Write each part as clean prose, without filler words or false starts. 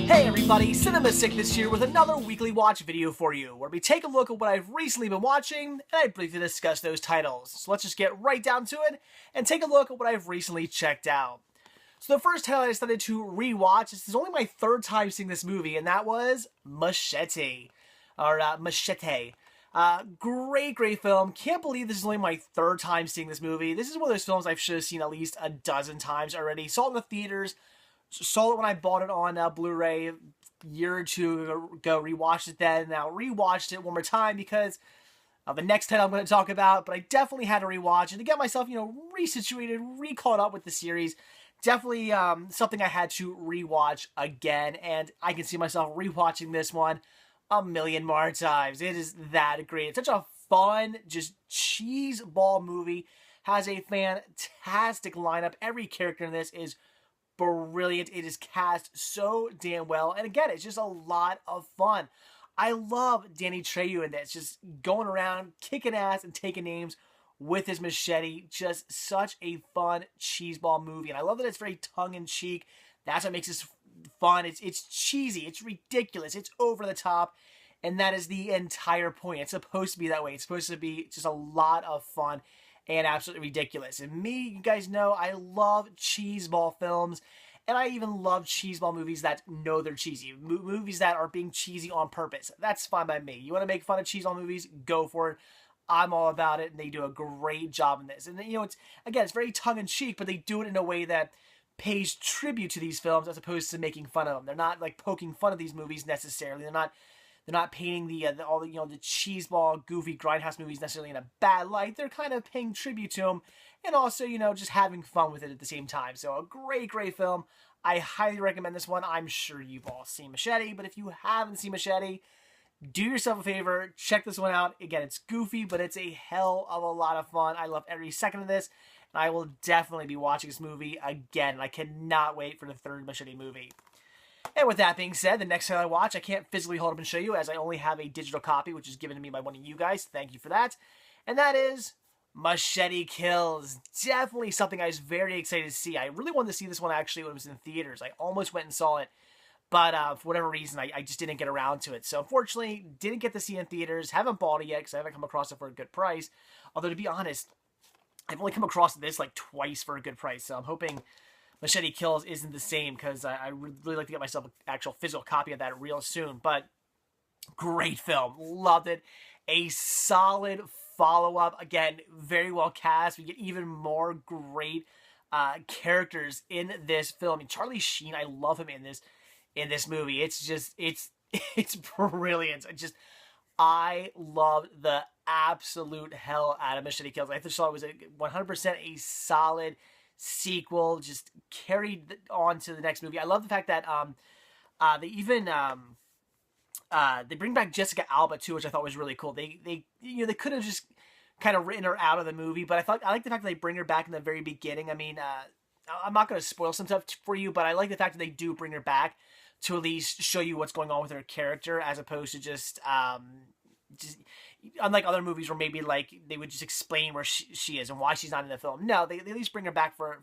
Hey everybody, Cinema Sickness here with another weekly watch video for you, where we take a look at what I've recently been watching, and I briefly discuss those titles. So let's just get right down to it, and take a look at what I've recently checked out. So the first title I decided to rewatch, this is only my third time seeing this movie, and that was Machete. Machete. Great film. Can't believe this is only my third time seeing this movie. This is one of those films I should have seen at least a dozen times already. Saw it in the theaters, saw it when I bought it on Blu-ray a year or two ago, rewatched it then, now rewatched it one more time because of the next title I'm going to talk about, but I definitely had to rewatch it to get myself, resituated, re-caught up with the series. Definitely something I had to rewatch again, and I can see myself rewatching this one a million more times. It is that great. It's such a fun, just cheese ball movie. Has a fantastic lineup. Every character in this is brilliant. It is cast so damn well, and again, it's just a lot of fun. I love Danny Trejo in this, just going around kicking ass and taking names with his machete. Just such a fun cheeseball movie, and I love that it's very tongue-in-cheek. That's what makes this fun. It's cheesy, it's ridiculous, it's over the top, and that is the entire point. It's supposed to be that way. It's supposed to be just a lot of fun and absolutely ridiculous. And me, you guys know, I love cheeseball films, and I even love cheeseball movies that know they're cheesy. Movies that are being cheesy on purpose. That's fine by me. You want to make fun of cheeseball movies? Go for it. I'm all about it, and they do a great job in this. And, it's very tongue-in-cheek, but they do it in a way that pays tribute to these films as opposed to making fun of them. They're not, like, poking fun of these movies necessarily. They're not painting the cheeseball, goofy, grindhouse movies necessarily in a bad light. They're kind of paying tribute to them, and also, just having fun with it at the same time. So a great film. I highly recommend this one. I'm sure you've all seen Machete, but if you haven't seen Machete, do yourself a favor, check this one out. Again, it's goofy, but it's a hell of a lot of fun. I love every second of this, and I will definitely be watching this movie again. I cannot wait for the third Machete movie. And with that being said, the next time I watch, I can't physically hold up and show you, as I only have a digital copy, which is given to me by one of you guys. Thank you for that. And that is Machete Kills. Definitely something I was very excited to see. I really wanted to see this one actually when it was in theaters. I almost went and saw it, but for whatever reason, I just didn't get around to it. So unfortunately, didn't get to see it in theaters. Haven't bought it yet because I haven't come across it for a good price. Although, to be honest, I've only come across this like twice for a good price. So I'm hoping Machete Kills isn't the same, because I would really like to get myself an actual physical copy of that real soon. But great film. Loved it. A solid follow-up. Again, very well cast. We get even more great characters in this film. I mean, Charlie Sheen, I love him in this movie. It's brilliant. I loved the absolute hell out of Machete Kills. I thought it was 100% a solid sequel, just carried on to the next movie. I love the fact that they even they bring back Jessica Alba too, which I thought was really cool. They could have just kind of written her out of the movie, but I like the fact that they bring her back in the very beginning. I mean, I'm not going to spoil some stuff for you, but I like the fact that they do bring her back to at least show you what's going on with her character, as opposed to just unlike other movies where maybe like they would just explain where she is and why she's not in the film. No, they at least bring her back for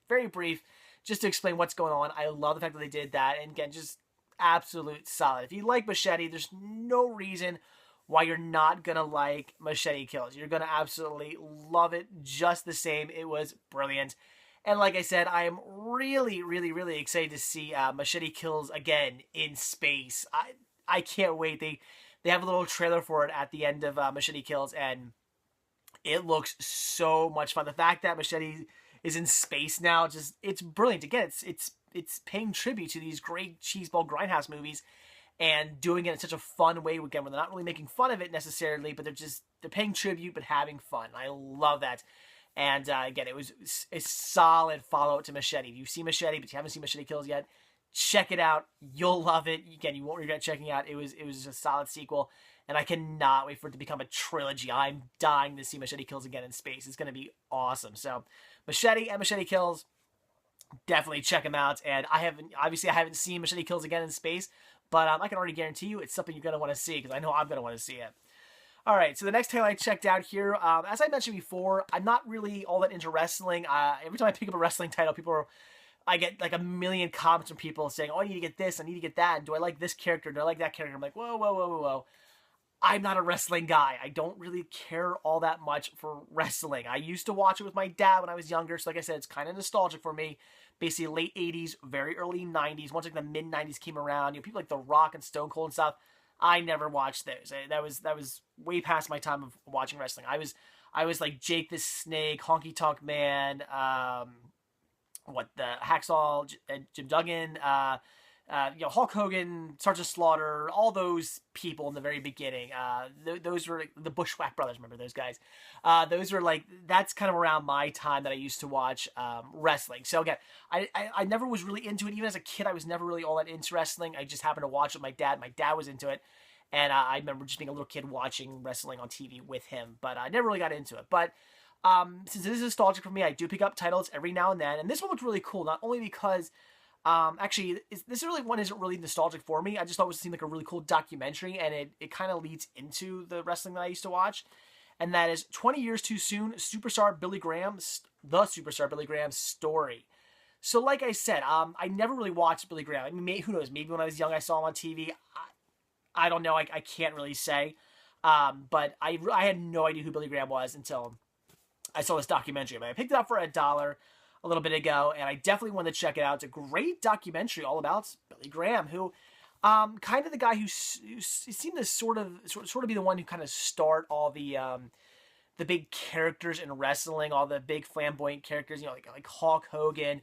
very brief, just to explain what's going on. I love the fact that they did that, and again, just absolute solid. If you like Machete, there's no reason why you're not gonna like Machete Kills. You're gonna absolutely love it just the same. It was brilliant. And like I said, I am really, really, really excited to see Machete Kills again in space. I can't wait. They have a little trailer for it at the end of Machete Kills, and it looks so much fun. The fact that Machete is in space now, it's brilliant. Again, it's paying tribute to these great cheeseball grindhouse movies, and doing it in such a fun way, again, where they're not really making fun of it necessarily, but they're paying tribute but having fun. I love that. And again, it was a solid follow-up to Machete. If you've seen Machete, but you haven't seen Machete Kills yet, check it out. You'll love it. Again, you won't regret checking it out. It was a solid sequel, and I cannot wait for it to become a trilogy. I'm dying to see Machete Kills again in space. It's going to be awesome. So, Machete and Machete Kills, definitely check them out. And I haven't seen Machete Kills again in space, but I can already guarantee you it's something you're going to want to see, because I know I'm going to want to see it. All right, so the next title I checked out here, as I mentioned before, I'm not really all that into wrestling. Every time I pick up a wrestling title, I get like a million comments from people saying, "Oh, I need to get this, I need to get that. And do I like this character? Do I like that character?" I'm like, whoa, whoa, whoa, whoa, whoa. I'm not a wrestling guy. I don't really care all that much for wrestling. I used to watch it with my dad when I was younger, so like I said, it's kind of nostalgic for me. Basically, late 80s, very early 90s. Once like the mid 90s came around, people like The Rock and Stone Cold and stuff. I never watched those. That was way past my time of watching wrestling. I was like Jake the Snake, Honky Tonk Man, the Hacksaw, Jim Duggan, Hulk Hogan, Sergeant Slaughter, all those people in the very beginning. Those were like, the Bushwhack Brothers. Remember those guys? Those were like, that's kind of around my time that I used to watch wrestling. So again, I never was really into it. Even as a kid, I was never really all that into wrestling. I just happened to watch it with my dad. My dad was into it. And I remember just being a little kid watching wrestling on TV with him. But I never really got into it. But since it is nostalgic for me, I do pick up titles every now and then. And this one looked really cool, not only because actually, this really one isn't really nostalgic for me. I just thought it seemed like a really cool documentary, and it kind of leads into the wrestling that I used to watch. And that is 20 Years Too Soon, the Superstar Billy Graham's story. So like I said, I never really watched Billy Graham. I mean, who knows? Maybe when I was young, I saw him on TV. I don't know. I can't really say. But I had no idea who Billy Graham was until I saw this documentary. But I picked it up for $1 a little bit ago, and I definitely wanted to check it out. It's a great documentary all about Billy Graham, who kind of the guy who seemed to sort of be the one who kind of start all the big characters in wrestling, all the big flamboyant characters, like Hulk Hogan,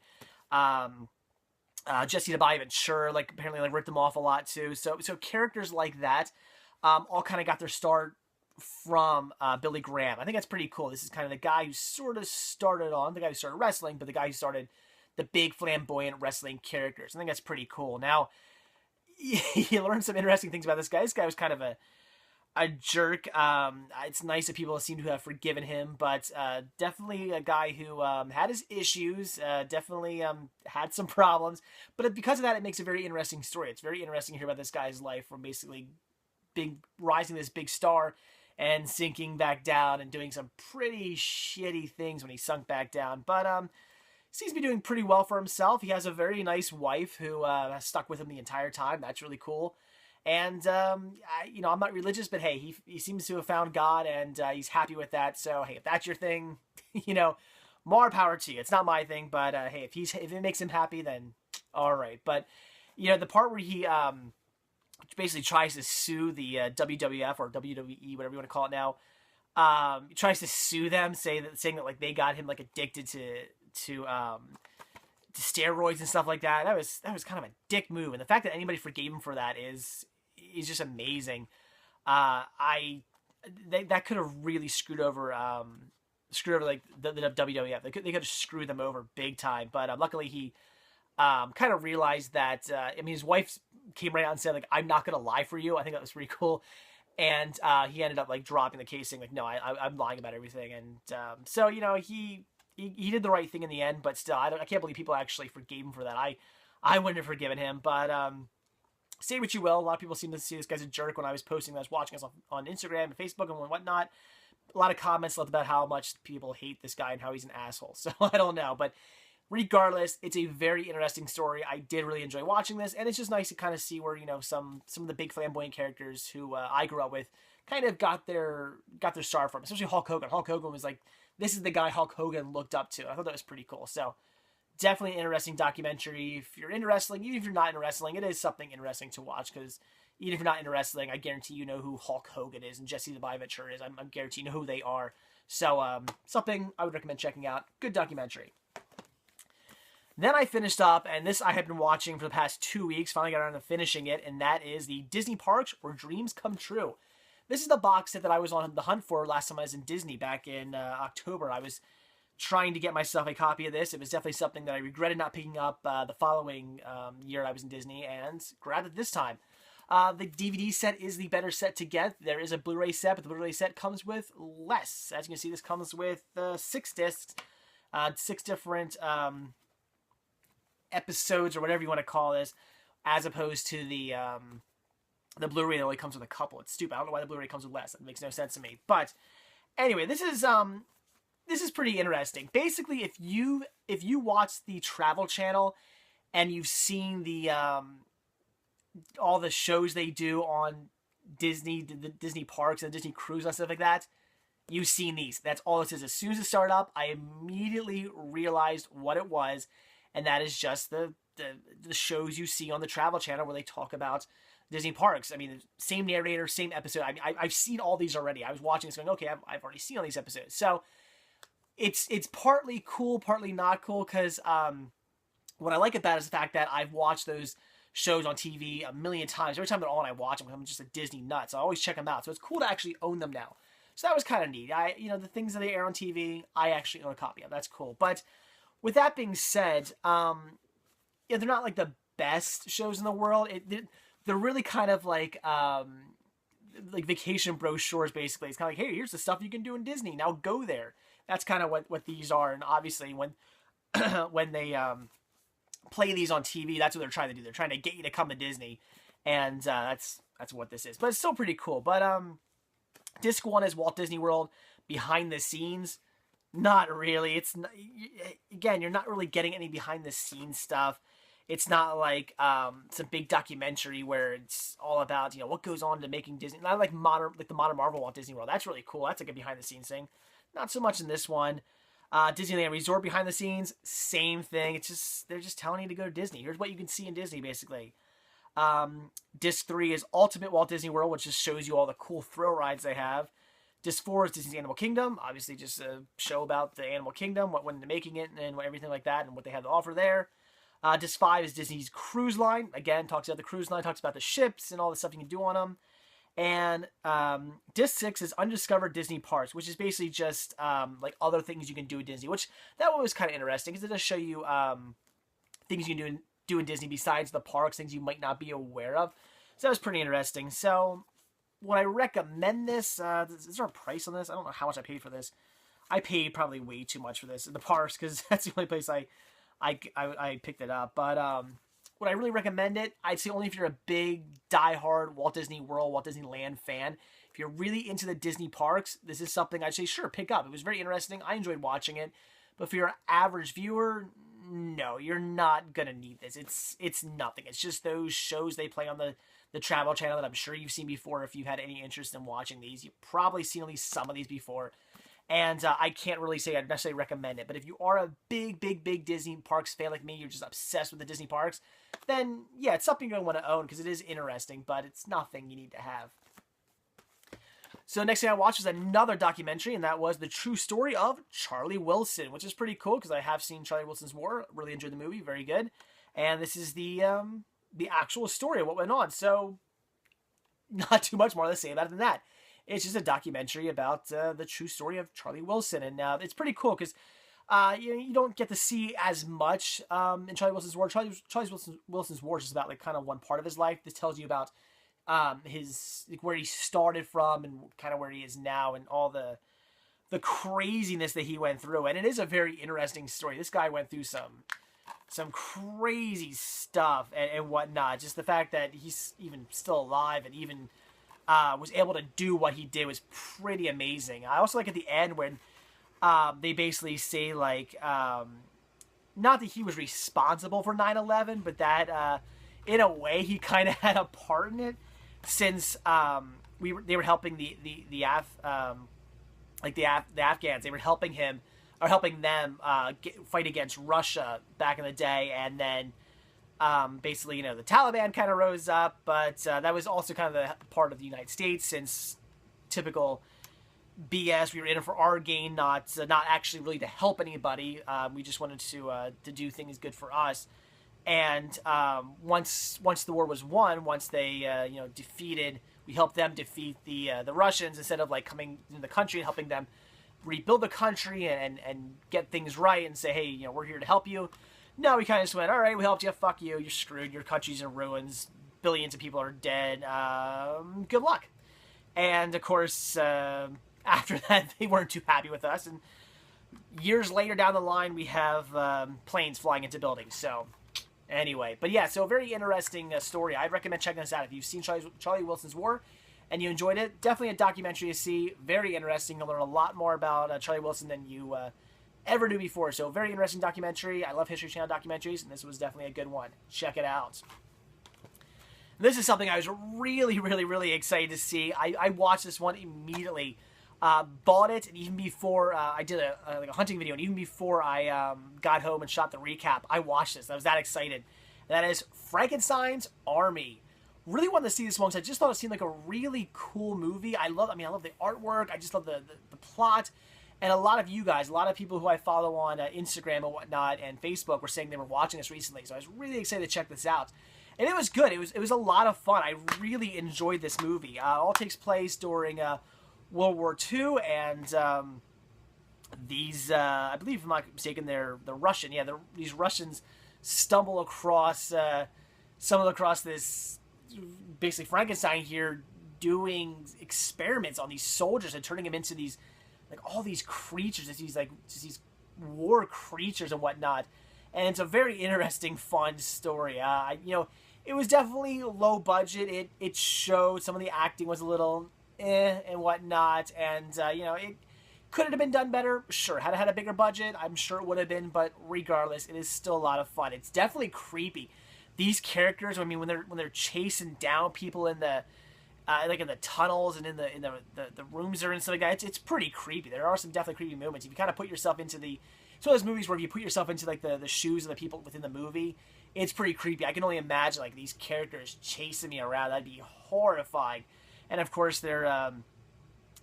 Jesse the Body Ventura, like apparently like ripped them off a lot too. So characters like that all kind of got their start from Billy Graham. I think that's pretty cool. This is kind of the guy who sort of started wrestling, but the guy who started the big flamboyant wrestling characters. I think that's pretty cool. Now, you learn some interesting things about this guy. This guy was kind of a jerk. It's nice that people seem to have forgiven him, but definitely a guy who had his issues, definitely had some problems. But because of that, it makes a very interesting story. It's very interesting to hear about this guy's life from basically rising this big star and sinking back down and doing some pretty shitty things when he sunk back down. But seems to be doing pretty well for himself. He has a very nice wife who has stuck with him the entire time. That's really cool. And, I'm not religious, but hey, he seems to have found God, and he's happy with that. So, hey, if that's your thing, more power to you. It's not my thing, but hey, if it makes him happy, then all right. But, the part where he basically tries to sue the WWF or WWE, whatever you want to call it now. He tries to sue them, saying that like they got him like addicted to steroids and stuff like that. That was kind of a dick move, and the fact that anybody forgave him for that is just amazing. That could have really screwed over like the WWF. They could have screwed them over big time, but luckily he kind of realized that. His wife came right out and said, like, "I'm not gonna lie for you." I think that was pretty cool. And he ended up like dropping the case, saying like, "No, I'm lying about everything." And so he did the right thing in the end, but still, I can't believe people actually forgave him for that. I wouldn't have forgiven him, but say what you will. A lot of people seem to see this guy's a jerk. When I was posting, I was watching us on Instagram and Facebook and whatnot. A lot of comments left about how much people hate this guy and how he's an asshole. So I don't know, but regardless, it's a very interesting story. I did really enjoy watching this, and it's just nice to kind of see where some of the big flamboyant characters who I grew up with kind of got their start from, especially Hulk Hogan. Hulk Hogan was like, this is the guy Hulk Hogan looked up to. I thought that was pretty cool. So definitely an interesting documentary. If you're into wrestling, even if you're not into wrestling, it is something interesting to watch, because even if you're not into wrestling, I guarantee you know who Hulk Hogan is and Jesse the Body Ventura is. I'm guarantee you know who they are. So something I would recommend checking out. Good documentary. Then I finished up, and this I had been watching for the past 2 weeks, finally got around to finishing it, and that is the Disney Parks Where Dreams Come True. This is the box set that I was on the hunt for last time I was in Disney back in October. I was trying to get myself a copy of this. It was definitely something that I regretted not picking up the following year I was in Disney, and grabbed it this time. The DVD set is the better set to get. There is a Blu-ray set, but the Blu-ray set comes with less. As you can see, this comes with 6 discs, 6 different episodes or whatever you want to call this, as opposed to the The Blu-ray only comes with a couple. It's stupid. I don't know why the Blu-ray comes with less. It makes no sense to me. But anyway, this is pretty interesting. Basically, if you watch the Travel Channel and you've seen the all the shows they do on Disney, the Disney parks and Disney cruise and stuff like that, you've seen these. That's all this is. As soon as it started up, I immediately realized what it was, and that is just the shows you see on the Travel Channel where they talk about Disney parks. I mean, same narrator, same episode. I've seen all these already. I was watching this going, okay, I've already seen all these episodes. So it's partly cool, partly not cool, because what I like about it is the fact that I've watched those shows on TV a million times. Every time they're on, I watch them. I'm just a Disney nut, so I always check them out. So it's cool to actually own them now. So that was kind of neat. The things that they air on TV, I actually own a copy of. That's cool. But with that being said, they're not like the best shows in the world. They're really kind of like vacation brochures, basically. It's kind of like, hey, here's the stuff you can do in Disney. Now go there. That's kind of what these are. And obviously, when when they play these on TV, that's what they're trying to do. They're trying to get you to come to Disney, and that's what this is. But it's still pretty cool. But Disc 1 is Walt Disney World behind the scenes. Not really. It's not, again, you're not really getting any behind the scenes stuff. It's not like some big documentary where it's all about what goes on to making Disney. Not like the modern Marvel Walt Disney World. That's really cool. That's like a behind the scenes thing. Not so much in this one. Disneyland Resort behind the scenes, same thing. It's just they're just telling you to go to Disney. Here's what you can see in Disney, basically. Disc 3 is Ultimate Walt Disney World, which just shows you all the cool thrill rides they have. Disc 4 is Disney's Animal Kingdom, obviously just a show about the Animal Kingdom, what went into making it, and everything like that, and what they have to offer there. Disc 5 is Disney's Cruise Line. Again, talks about the cruise line, talks about the ships and all the stuff you can do on them. And Disc 6 is Undiscovered Disney Parks, which is basically just like other things you can do at Disney, which that one was kind of interesting because it does show you things you can do in Disney besides the parks, things you might not be aware of. So that was pretty interesting. So would I recommend this? Is there a price on this? I don't know how much I paid for this. I paid probably way too much for this in the parks because that's the only place I picked it up. But would I really recommend it? I'd say only if you're a big, diehard Walt Disney World, Walt Disneyland fan. If you're really into the Disney parks, this is something I'd say, sure, pick up. It was very interesting. I enjoyed watching it. But for your average viewer, no, you're not going to need this. It's nothing. It's just those shows they play on the Travel Channel that I'm sure you've seen before. If you've had any interest in watching these, you've probably seen at least some of these before. And I can't really say I'd necessarily recommend it. But if you are a big Disney parks fan like me, you're just obsessed with the Disney parks, then yeah, it's something you're going to want to own because it is interesting, but it's nothing you need to have. So the next thing I watched was another documentary, and that was The True Story of Charlie Wilson, which is pretty cool because I have seen Charlie Wilson's War. Really enjoyed the movie. Very good. And this is the actual story of what went on. So not too much more to say about it than that. It's just a documentary about the true story of Charlie Wilson. And it's pretty cool because you don't get to see as much in Charlie Wilson's War. Charlie Wilson's War is just about like kind of one part of his life. This tells you about his where he started from and kind of where he is now and all the craziness that he went through. And it is a very interesting story. This guy went through some crazy stuff and whatnot. Just the fact that he's even still alive and even was able to do what he did was pretty amazing. I also like at the end when they basically say like not that he was responsible for 9/11, but that in a way he kind of had a part in it since they were helping the Afghans. They were helping him or helping them fight against Russia back in the day, and then basically, the Taliban kind of rose up, but that was also kind of the part of the United States since typical BS. We were in it for our gain, not actually really to help anybody. We just wanted to do things good for us. And once the war was won, once they defeated, we helped them defeat the Russians instead of like coming into the country and helping them rebuild the country and get things right and say, hey, we're here to help you. No, we kind of just went, all right, we helped you, fuck you, you're screwed, your country's in ruins, billions of people are dead, good luck. And, of course, after that, they weren't too happy with us, and years later down the line, we have planes flying into buildings, so Anyway, but yeah, so a very interesting story. I'd recommend checking this out. If you've seen Charlie Wilson's War and you enjoyed it, definitely a documentary to see. Very interesting. You'll learn a lot more about Charlie Wilson than you ever knew before. So very interesting documentary. I love History Channel documentaries, and this was definitely a good one. Check it out. This is something I was really, really, really excited to see. I watched this one immediately. Bought it, and even before I did like a hunting video, and even before I got home and shot the recap, I watched this. I was that excited. And that is Frankenstein's Army. Really wanted to see this one because I just thought it seemed like a really cool movie. I love the artwork. I just love the plot. And a lot of you guys, a lot of people who I follow on Instagram and whatnot and Facebook were saying they were watching this recently. So I was really excited to check this out. And it was good. It was a lot of fun. I really enjoyed this movie. It all takes place during World War II, and these, I believe, if I'm not mistaken, they're Russian. Yeah, these Russians stumble across this, basically Frankenstein here doing experiments on these soldiers and turning them into these, like, all these creatures, these war creatures and whatnot. And it's a very interesting, fun story. It was definitely low budget. It showed some of the acting was a little and whatnot, and it could have been done better. Sure, had it had a bigger budget, I'm sure it would have been. But regardless, it is still a lot of fun. It's definitely creepy. These characters, I mean, when they're chasing down people in the like in the tunnels and in the rooms they're in, stuff like that, it's pretty creepy. There are some definitely creepy moments. If you kind of put yourself into it's one of those movies where if you put yourself into like the shoes of the people within the movie, it's pretty creepy. I can only imagine like these characters chasing me around. That'd be horrifying. And of course they're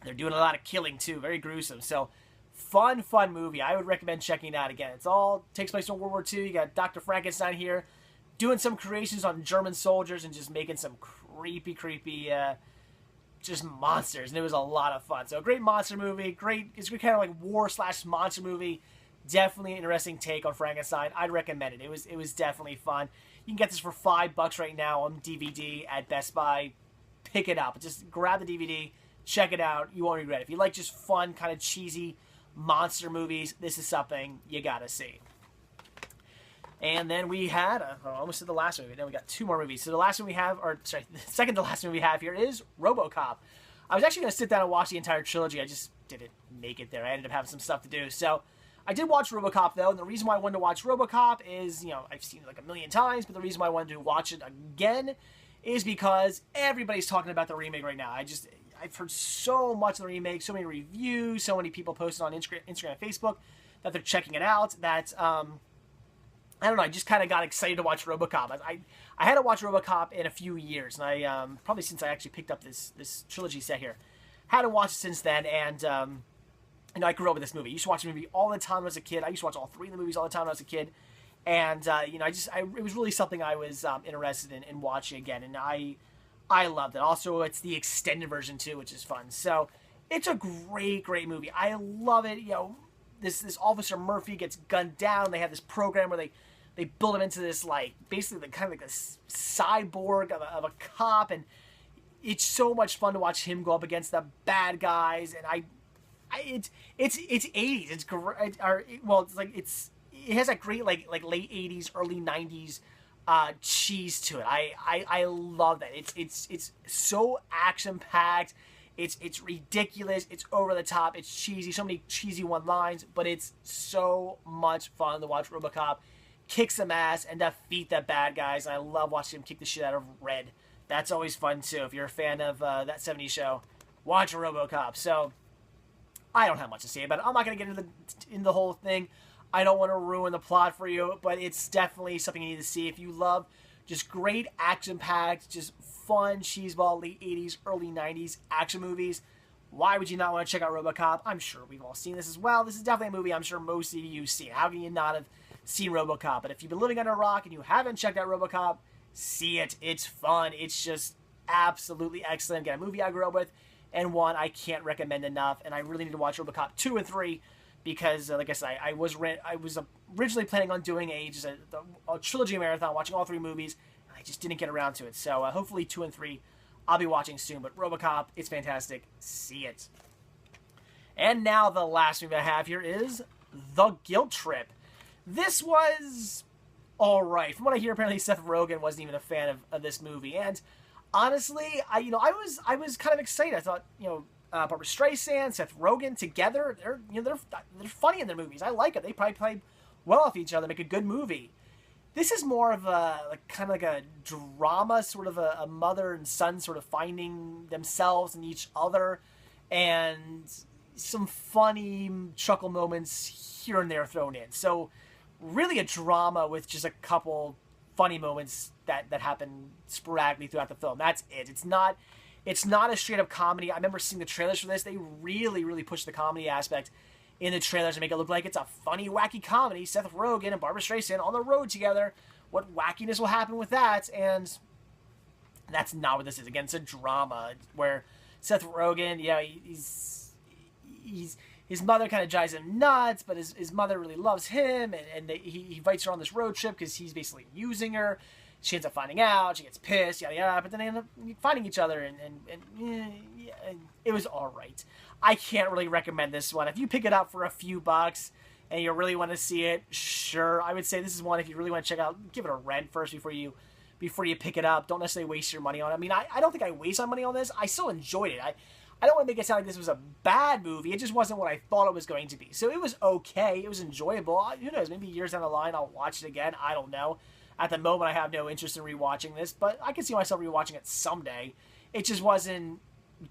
doing a lot of killing too, very gruesome. So fun movie. I would recommend checking it out again. It's all takes place in World War II. You got Dr. Frankenstein here doing some creations on German soldiers and just making some creepy just monsters, and it was a lot of fun. So a great monster movie, it's kind of like war/monster movie. Definitely an interesting take on Frankenstein. I'd recommend it. It was definitely fun. You can get this for $5 right now on DVD at Best Buy. Pick it up. Just grab the DVD, check it out. You won't regret it. If you like just fun, kind of cheesy monster movies, this is something you gotta see. And then we had, I almost said the last movie. Then we got two more movies. So the last one we have, the second to last movie we have here is RoboCop. I was actually going to sit down and watch the entire trilogy. I just didn't make it there. I ended up having some stuff to do. So I did watch RoboCop, though. And the reason why I wanted to watch RoboCop is, I've seen it like a million times. But the reason why I wanted to watch it again is because everybody's talking about the remake right now. I've heard so much of the remake, so many reviews, so many people posting on Instagram and Facebook that they're checking it out, that I don't know, I just kind of got excited to watch RoboCop. I hadn't watched RoboCop in a few years, and I probably since I actually picked up this trilogy set here. Hadn't watched it since then, and I grew up with this movie. I used to watch the movie all the time when I was a kid. I used to watch all three of the movies all the time when I was a kid. And, it was really something I was interested in watching again, and I loved it. Also, it's the extended version, too, which is fun. So, it's a great movie. I love it. This Officer Murphy gets gunned down. They have this program where they build him into this, like, basically kind of like this cyborg of a cop, and it's so much fun to watch him go up against the bad guys, and it's 80s. It's great. It has that great like late 80s, early 90s cheese to it. I love that. It's so action packed. It's ridiculous. It's over the top. It's cheesy. So many cheesy one-lines, but it's so much fun to watch RoboCop kick some ass and defeat the bad guys. And I love watching him kick the shit out of Red. That's always fun too. If you're a fan of that 70s show, watch RoboCop. So I don't have much to say about it. I'm not going to get into the whole thing. I don't want to ruin the plot for you, but it's definitely something you need to see if you love just great action-packed, just fun cheeseball late 80s, early 90s action movies. Why would you not want to check out RoboCop? I'm sure we've all seen this as well. This is definitely a movie I'm sure most of you have seen. How can you not have seen RoboCop? But if you've been living under a rock and you haven't checked out RoboCop, see it. It's fun. It's just absolutely excellent. Again, a movie I grew up with, and one I can't recommend enough. And I really need to watch RoboCop 2 and 3 because, like I said, I was originally planning on doing a trilogy marathon, watching all three movies, and I just didn't get around to it. So hopefully 2 and 3 I'll be watching soon. But RoboCop, it's fantastic. See it. And now the last movie I have here is The Guilt Trip. This was all right. From what I hear, apparently Seth Rogen wasn't even a fan of this movie. And honestly, I was kind of excited. I thought, Barbara Streisand, Seth Rogen together, they're funny in their movies. I like it. They probably play well off each other, make a good movie. This is more of a kind of like a drama, sort of a mother and son sort of finding themselves and each other, and some funny chuckle moments here and there thrown in. So really a drama with just a couple funny moments that happen sporadically throughout the film. That's it. It's not a straight up comedy. I remember seeing the trailers for this. They really push the comedy aspect in the trailers to make it look like it's a funny, wacky comedy. Seth Rogen and Barbara Streisand on the road together. What wackiness will happen with that? And that's not what this is. Again, it's a drama where Seth Rogen, his mother kind of drives him nuts, but his mother really loves him, and he invites her on this road trip because he's basically using her. She ends up finding out, she gets pissed, yada yada, but then they end up finding each other, and it was alright. I can't really recommend this one. If you pick it up for a few bucks and you really want to see it, sure, I would say this is one if you really want to check out, give it a rent first before you pick it up. Don't necessarily waste your money on it. I mean, I don't think I waste my money on this. I still enjoyed it. I don't want to make it sound like this was a bad movie. It just wasn't what I thought it was going to be. So it was okay. It was enjoyable. Who knows? Maybe years down the line I'll watch it again. I don't know. At the moment, I have no interest in rewatching this, but I can see myself rewatching it someday. It just wasn't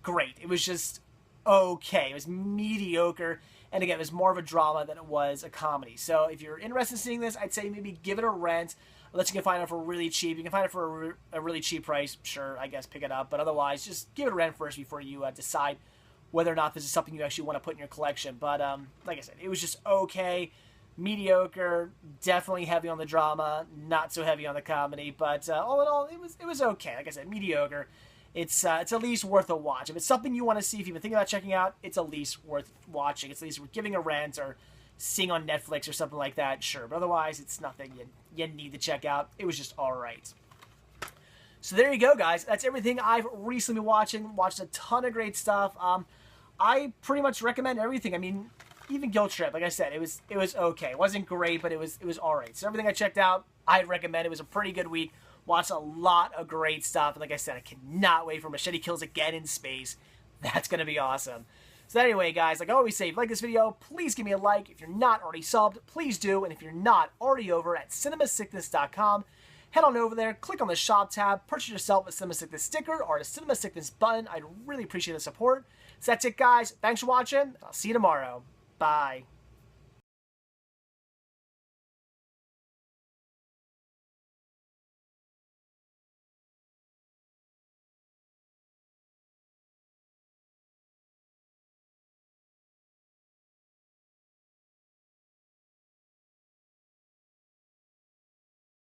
great. It was just okay. It was mediocre. And again, it was more of a drama than it was a comedy. So if you're interested in seeing this, I'd say maybe give it a rent. Unless you can find it for really cheap. You can find it for a really cheap price. Sure, I guess pick it up. But otherwise, just give it a rent first before you decide whether or not this is something you actually want to put in your collection. But like I said, it was just okay. Mediocre, definitely heavy on the drama, not so heavy on the comedy, but all in all, it was okay. Like I said, mediocre. It's at least worth a watch. If it's something you want to see, if you've been thinking about checking out, it's at least worth watching. It's at least worth giving a rent or seeing on Netflix or something like that, sure. But otherwise, it's nothing you need to check out. It was just all right. So there you go, guys. That's everything I've recently been watching. Watched a ton of great stuff. I pretty much recommend everything. I mean, even Guilt Trip, like I said, it was okay. It wasn't great, but it was all right. So everything I checked out, I'd recommend. It was a pretty good week. Watched a lot of great stuff. And like I said, I cannot wait for Machete Kills again in space. That's going to be awesome. So anyway, guys, like I always say, if you like this video, please give me a like. If you're not already subbed, please do. And if you're not already over at cinemasickness.com, head on over there, click on the shop tab, purchase yourself a Cinema Sickness sticker or a Cinema Sickness button. I'd really appreciate the support. So that's it, guys. Thanks for watching. I'll see you tomorrow. Bye.